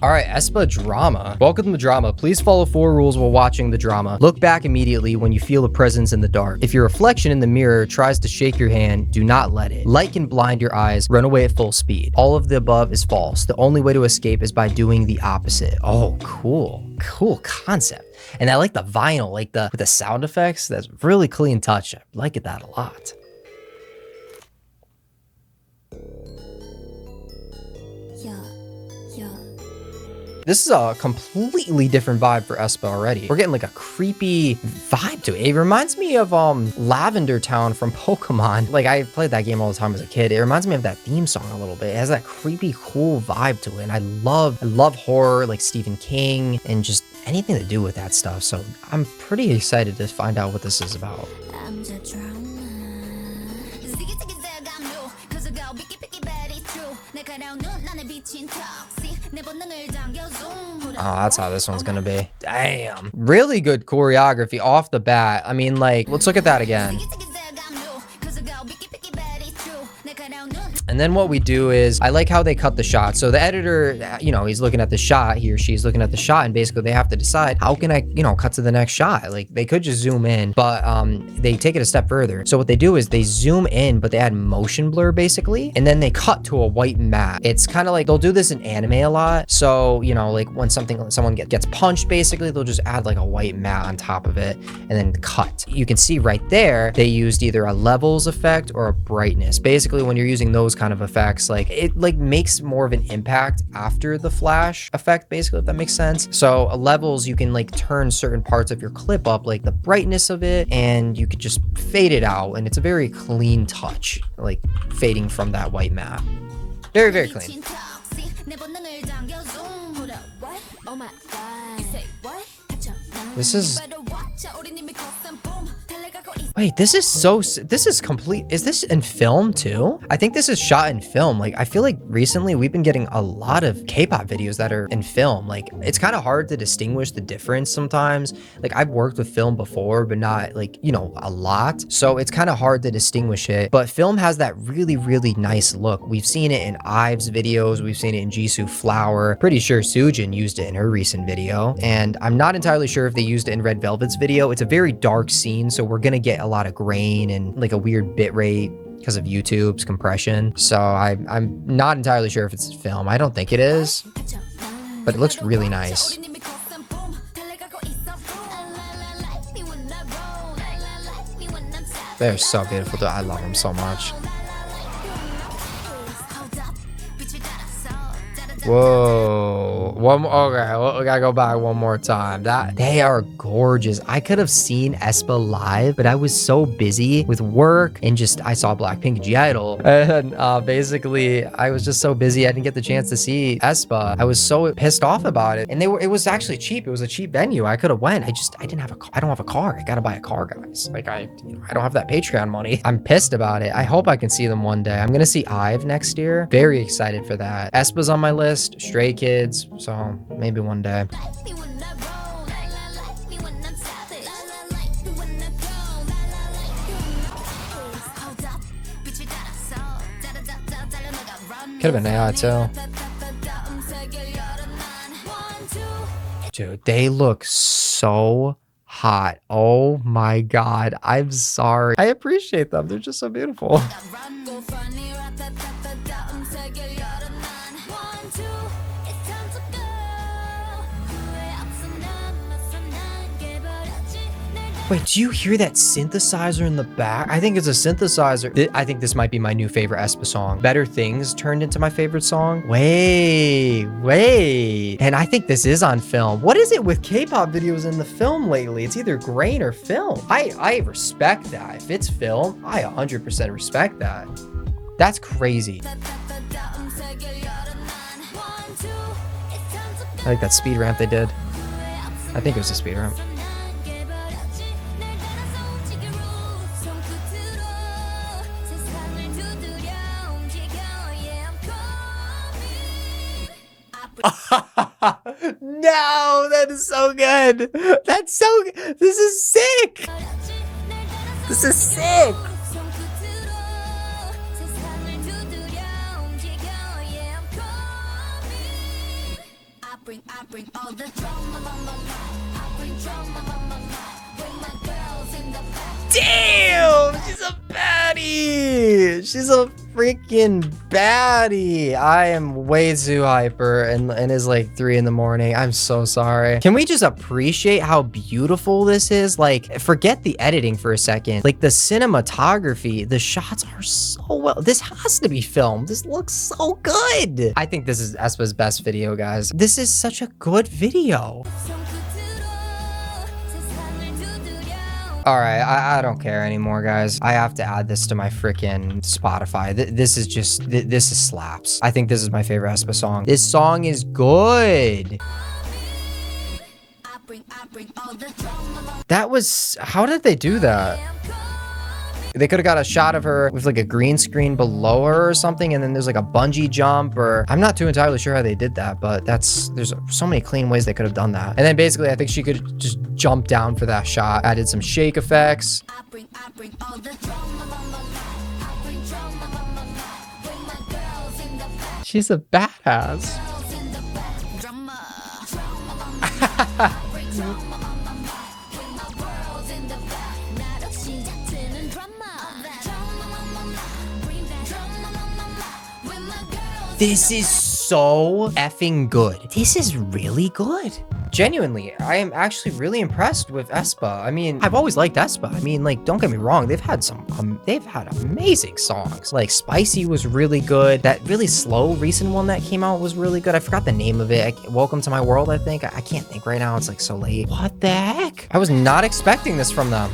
All right, aespa drama. Welcome to the drama. Please follow 4 rules while watching the drama. Look back immediately when you feel a presence in the dark. If your reflection in the mirror tries to shake your hand, do not let it. Light can blind your eyes. Run away at full speed. All of the above is false. The only way to escape is by doing the opposite. Oh, cool. Cool concept. And I like the vinyl, like with the sound effects. That's really clean touch. I like that a lot. This is a completely different vibe for aespa already. We're getting like a creepy vibe to it. It reminds me of Lavender Town from Pokemon. Like I played that game all the time as a kid. It reminds me of that theme song a little bit. It has that creepy, cool vibe to it. And I love horror, like Stephen King, and just anything to do with that stuff. So I'm pretty excited to find out what this is about. Oh, that's how this one's gonna be. Damn. Really good choreography off the bat. I mean, like, let's look at that again. And then what we do is, I like how they cut the shot. So the editor, you know, he's looking at the shot, he or she's looking at the shot, and basically they have to decide, how can I, you know, cut to the next shot? Like they could just zoom in, but they take it a step further. So what they do is they zoom in, but they add motion blur basically, and then they cut to a white mat. It's kind of like, they'll do this in anime a lot. So, you know, like when someone gets punched, basically, they'll just add like a white mat on top of it and then cut. You can see right there, they used either a levels effect or a brightness. Basically, when you're using those kind of effects, like it like makes more of an impact after the flash effect, basically, if that makes sense. So levels, you can like turn certain parts of your clip up, like the brightness of it, and you could just fade it out, and it's a very clean touch, like fading from that white mat. Very, very clean. This is... Wait, this is complete. Is this in film too? I think this is shot in film. Like, I feel like recently we've been getting a lot of K-pop videos that are in film. Like, it's kind of hard to distinguish the difference sometimes. Like, I've worked with film before, but not like, you know, a lot. So it's kind of hard to distinguish it. But film has that really, really nice look. We've seen it in IVE's videos. We've seen it in Jisoo Flower. Pretty sure Soojin used it in her recent video. And I'm not entirely sure if they used it in Red Velvet's video. It's a very dark scene, so we're gonna get a lot of grain and like a weird bit rate because of YouTube's compression. So I'm not entirely sure if it's film. I don't think it is, but it looks really nice. They're so beautiful, dude. I love them so much. Whoa. Okay, we gotta go back one more time. They are gorgeous. I could have seen aespa live, but I was so busy with work and I saw Blackpink G-Idol. And basically, I was just so busy, I didn't get the chance to see aespa. I was so pissed off about it. And it was actually cheap. It was a cheap venue. I could have went. I don't have a car. I gotta buy a car, guys. Like, I don't have that Patreon money. I'm pissed about it. I hope I can see them one day. I'm gonna see IVE next year. Very excited for that. aespa's on my list. Stray Kids, so maybe one day. Could have been AI too. Dude, they look so hot. Oh my god, I'm sorry. I appreciate them. They're just so beautiful. Wait, do you hear that synthesizer in the back? I think it's a synthesizer. I think this might be my new favorite aespa song. Better Things turned into my favorite song. Wait. And I think this is on film. What is it with K-pop videos in the film lately? It's either grain or film. I respect that. If it's film, I 100% respect that. That's crazy. I like that speed ramp they did. I think it was a speed ramp. No, that is so good. That's so good. This is sick. This is sick. Damn, she's a baddie. She's a freaking baddie. I am way too hyper and it's like 3 in the morning. I'm so sorry. Can we just appreciate how beautiful this is? Like, forget the editing for a second. Like the cinematography, the shots are so well. This has to be filmed. This looks so good. I think this is aespa's best video, guys. This is such a good video. All right, I don't care anymore, guys. I have to add this to my freaking Spotify. This is just, this is slaps. I think this is my favorite aespa song. This song is good. That was, how did they do that? They could have got a shot of her with like a green screen below her or something, and then there's like a bungee jump, or I'm not too entirely sure how they did that, but there's so many clean ways they could have done that. And then basically I think she could just jump down for that shot, added some shake effects. She's a badass. This is so effing good. This is really good. Genuinely, I am actually really impressed with aespa. I mean, I've always liked aespa. I mean, like, don't get me wrong. They've had amazing songs. Like, Spicy was really good. That really slow recent one that came out was really good. I forgot the name of it. Welcome to My World, I think. I can't think right now. It's like so late. What the heck? I was not expecting this from them.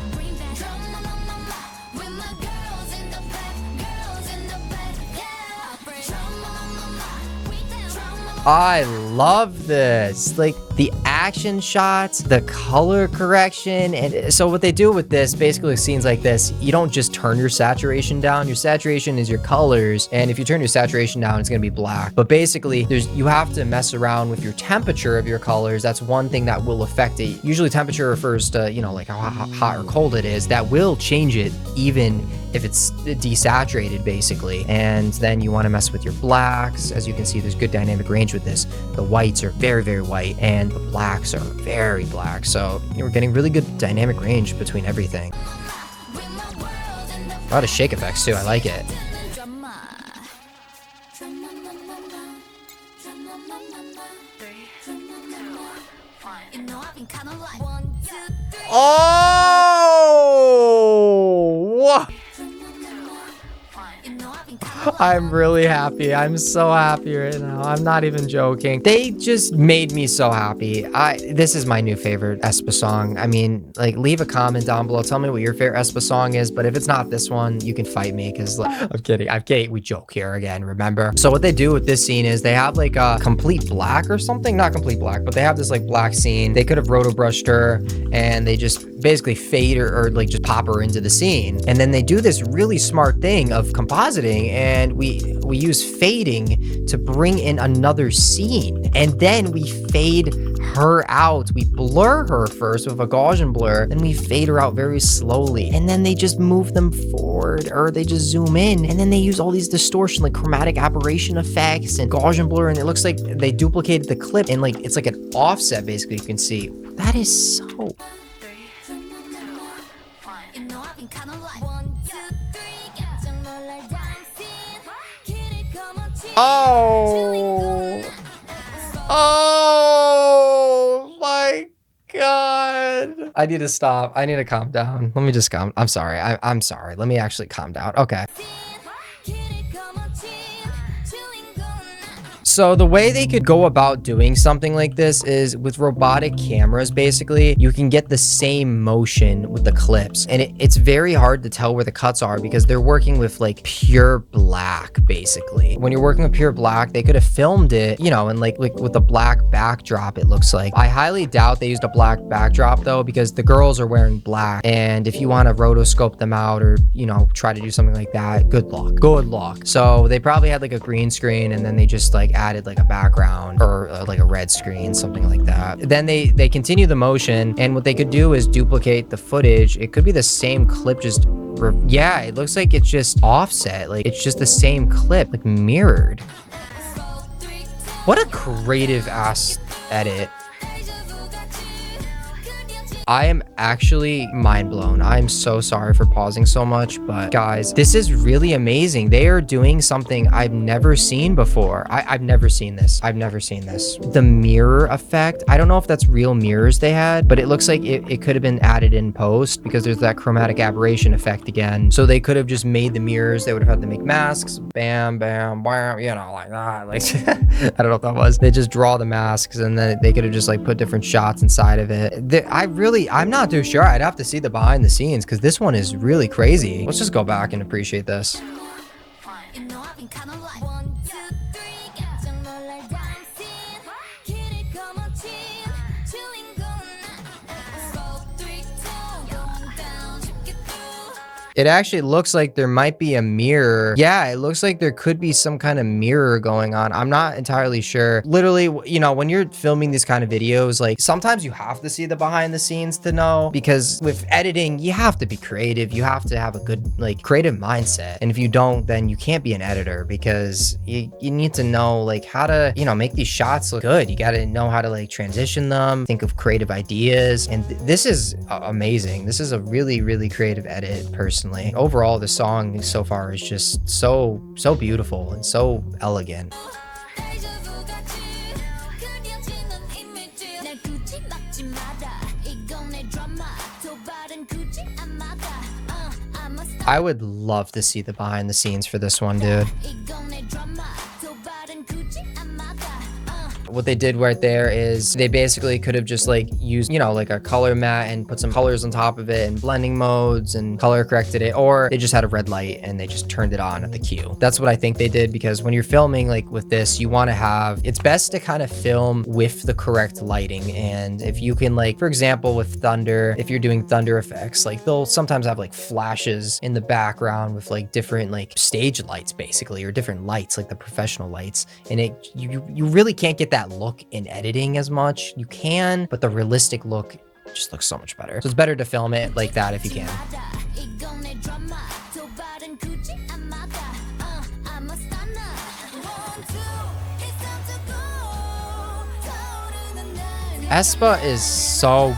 I love this. Like the action shots, the color correction. And so what they do with this, basically scenes like this, you don't just turn your saturation down. Your saturation is your colors. And if you turn your saturation down, it's going to be black. But basically you have to mess around with your temperature of your colors. That's one thing that will affect it. Usually temperature refers to, you know, like how hot or cold it is. That will change it even if it's desaturated, basically. And then you want to mess with your blacks. As you can see, there's good dynamic range with this. The whites are very, very white, and the blacks are very black. So we're getting really good dynamic range between everything. A lot of shake effects too. I like it. Oh! I'm really happy. I'm so happy right now. I'm not even joking. They just made me so happy. This is my new favorite aespa song. I mean, like, leave a comment down below. Tell me what your favorite aespa song is. But if it's not this one, you can fight me, because like, I'm kidding. We joke here again, remember? So what they do with this scene is they have like a complete black or something. Not complete black, but they have this like black scene. They could have roto brushed her, and they just basically fade her, or like just pop her into the scene. And then they do this really smart thing of compositing, and we use fading to bring in another scene, and then we fade her out. We blur her first with a Gaussian blur, then we fade her out very slowly, and then they just move them forward, or they just zoom in, and then they use all these distortion, like chromatic aberration effects and Gaussian blur, and it looks like they duplicated the clip, and like it's like an offset, basically. You can see that is so. Oh my God. I need to stop. I need to calm down. Let me just calm. I'm sorry. I'm sorry. Let me actually calm down. Okay. So the way they could go about doing something like this is with robotic cameras. Basically, you can get the same motion with the clips, and it's very hard to tell where the cuts are because they're working with like pure black. Basically, when you're working with pure black, they could have filmed it, you know, and like with a black backdrop. It looks like, I highly doubt they used a black backdrop though, because the girls are wearing black, and if you want to rotoscope them out, or you know, try to do something like that, good luck. So they probably had like a green screen, and then they just like added like a background, or like a red screen, something like that. Then they continue the motion, and what they could do is duplicate the footage. It could be the same clip, just yeah, it looks like it's just offset, like it's just the same clip, like mirrored. What a creative ass edit. I am actually mind blown. I'm so sorry for pausing so much, but guys, this is really amazing. They are doing something I've never seen before. I've never seen this. I've never seen this. The mirror effect. I don't know if that's real mirrors they had, but it looks like it could have been added in post because there's that chromatic aberration effect again. So they could have just made the mirrors. They would have had to make masks. Bam, bam, bam, you know, like that. Like, I don't know what that was. They just draw the masks and then they could have just like put different shots inside of it. I'm not too sure. I'd have to see the behind the scenes because this one is really crazy. Let's just go back and appreciate this. It actually looks like there might be a mirror. Yeah, it looks like there could be some kind of mirror going on. I'm not entirely sure. Literally, you know, when you're filming these kind of videos, like sometimes you have to see the behind the scenes to know, because with editing, you have to be creative. You have to have a good, like, creative mindset. And if you don't, then you can't be an editor because you need to know like how to, you know, make these shots look good. You got to know how to like transition them, think of creative ideas. And this is amazing. This is a really, really creative edit personally. Overall, the song so far is just so beautiful and so elegant. I would love to see the behind the scenes for this one, dude. What they did right there is they basically could have just like used, you know, like a color mat and put some colors on top of it and blending modes and color corrected it, or they just had a red light and they just turned it on at the cue. That's what I think they did, because when you're filming like with this, you want to have, it's best to kind of film with the correct lighting. And if you can, like, for example, with thunder, if you're doing thunder effects, like they'll sometimes have like flashes in the background with like different like stage lights basically, or different lights, like the professional lights. And you really can't get that look in editing as much. You can, but the realistic look just looks so much better. So it's better to film it like that if you can. Aespa is so...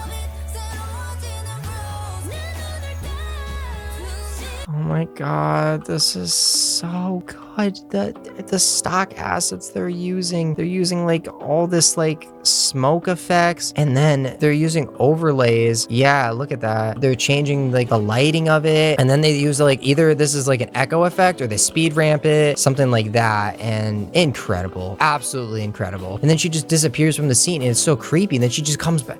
Oh my god, this is so good. The stock assets they're using like all this like smoke effects, and then they're using overlays. Yeah, look at that. They're changing like the lighting of it, and then they use like either this is like an echo effect or they speed ramp it, something like that. And incredible, absolutely incredible. And then she just disappears from the scene and it's so creepy, and then she just comes back.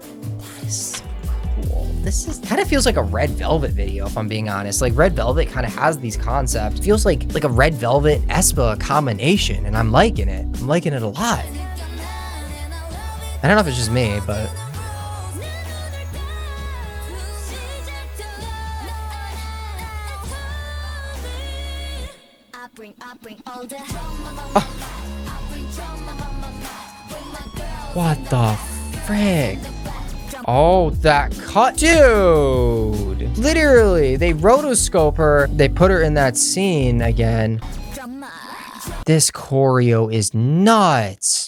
This is kind of feels like a Red Velvet video, if I'm being honest. Like Red Velvet kind of has these concepts. It feels like a Red Velvet Aespa combination, and I'm liking it. I'm liking it a lot. I don't know if it's just me, but oh. What the frick? Oh, that cut, dude. Literally, they rotoscope her. They put her in that scene again. This choreo is nuts.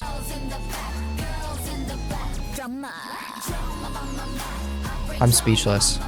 I'm speechless.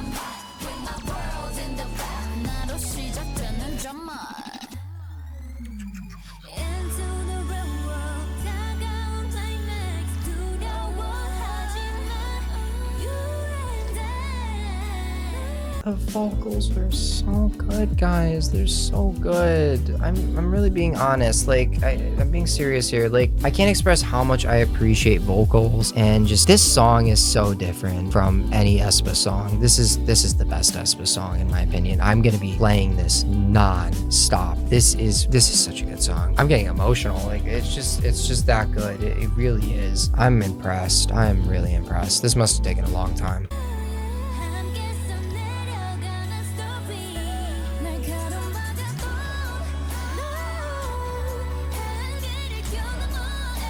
The vocals are so good, guys. They're so good. I'm really being honest. Like, I'm being serious here. Like, I can't express how much I appreciate vocals, and just this song is so different from any Aespa song. This is the best Aespa song in my opinion. I'm gonna be playing this non-stop. This is such a good song. I'm getting emotional. Like, it's just that good. It really is. I'm impressed. I'm really impressed. This must have taken a long time.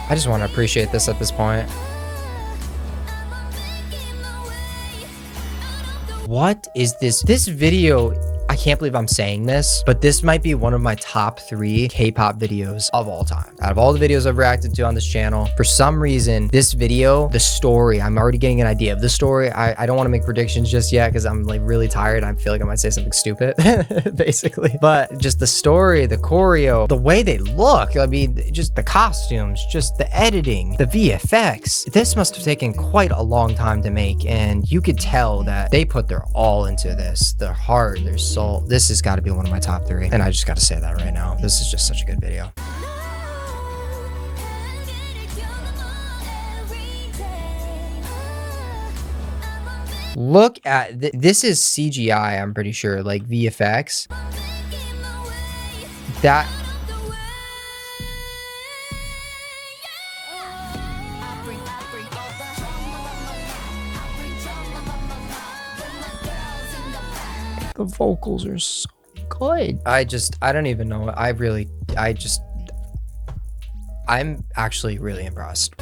I just want to appreciate this at this point. What is this? This video I can't believe I'm saying this, but this might be one of my top 3 K-pop videos of all time. Out of all the videos I've reacted to on this channel, for some reason, this video, the story, I'm already getting an idea of the story. I don't want to make predictions just yet because I'm like really tired. I feel like I might say something stupid, basically. But just the story, the choreo, the way they look, I mean, just the costumes, just the editing, the VFX. This must have taken quite a long time to make, and you could tell that they put their all into this, their heart, their soul. This has got to be one of my top 3, and I just got to say that right now. This is just such a good video. Look at this is CGI, I'm pretty sure, like VFX. That the vocals are so good. I don't even know. I'm actually really impressed.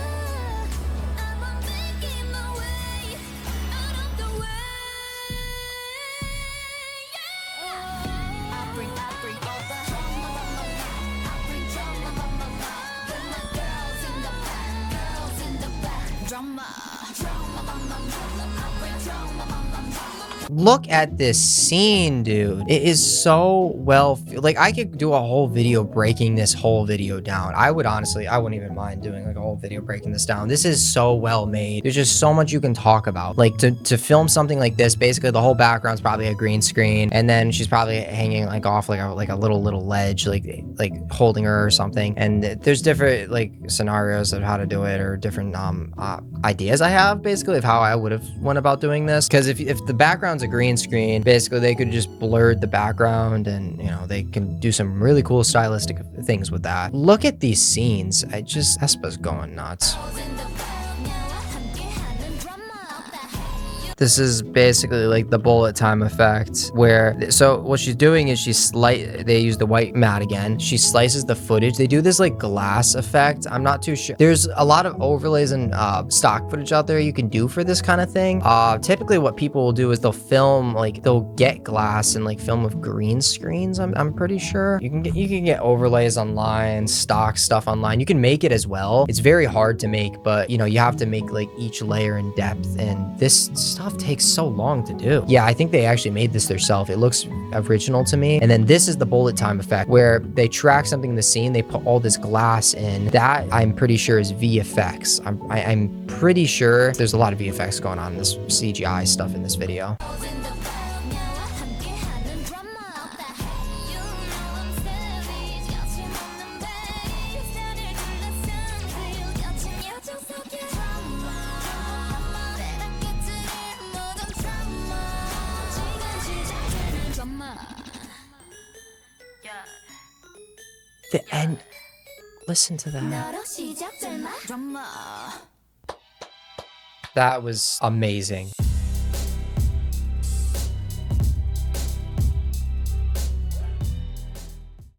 Look at this scene, dude. It is so well, like I could do a whole video breaking this whole video down. I wouldn't even mind doing like a whole video breaking this down. This is so well made. There's just so much you can talk about. Like to film something like this, basically the whole background's probably a green screen, and then she's probably hanging like off like a little ledge, like holding her or something. And there's different like scenarios of how to do it, or different ideas I have basically of how I would have went about doing this. Because if the background's a green screen, basically they could just blur the background, and you know, they can do some really cool stylistic things with that. Look at these scenes. Aespa's going nuts. This is basically like the bullet time effect, where, so what she's doing is they use the white mat again. She slices the footage. They do this like glass effect. I'm not too sure. There's a lot of overlays and stock footage out there you can do for this kind of thing. Typically what people will do is they'll get glass and like film with green screens. I'm pretty sure you can get overlays online, stock stuff online. You can make it as well. It's very hard to make, but you know, you have to make like each layer in depth, and this stuff takes so long to do. Yeah, I think they actually made this themselves. It looks original to me. And then this is the bullet time effect, where they track something in the scene, they put all this glass in. That I'm pretty sure is VFX. I'm pretty sure there's a lot of VFX going on in this CGI stuff in this video. The end. Listen to that. That was amazing.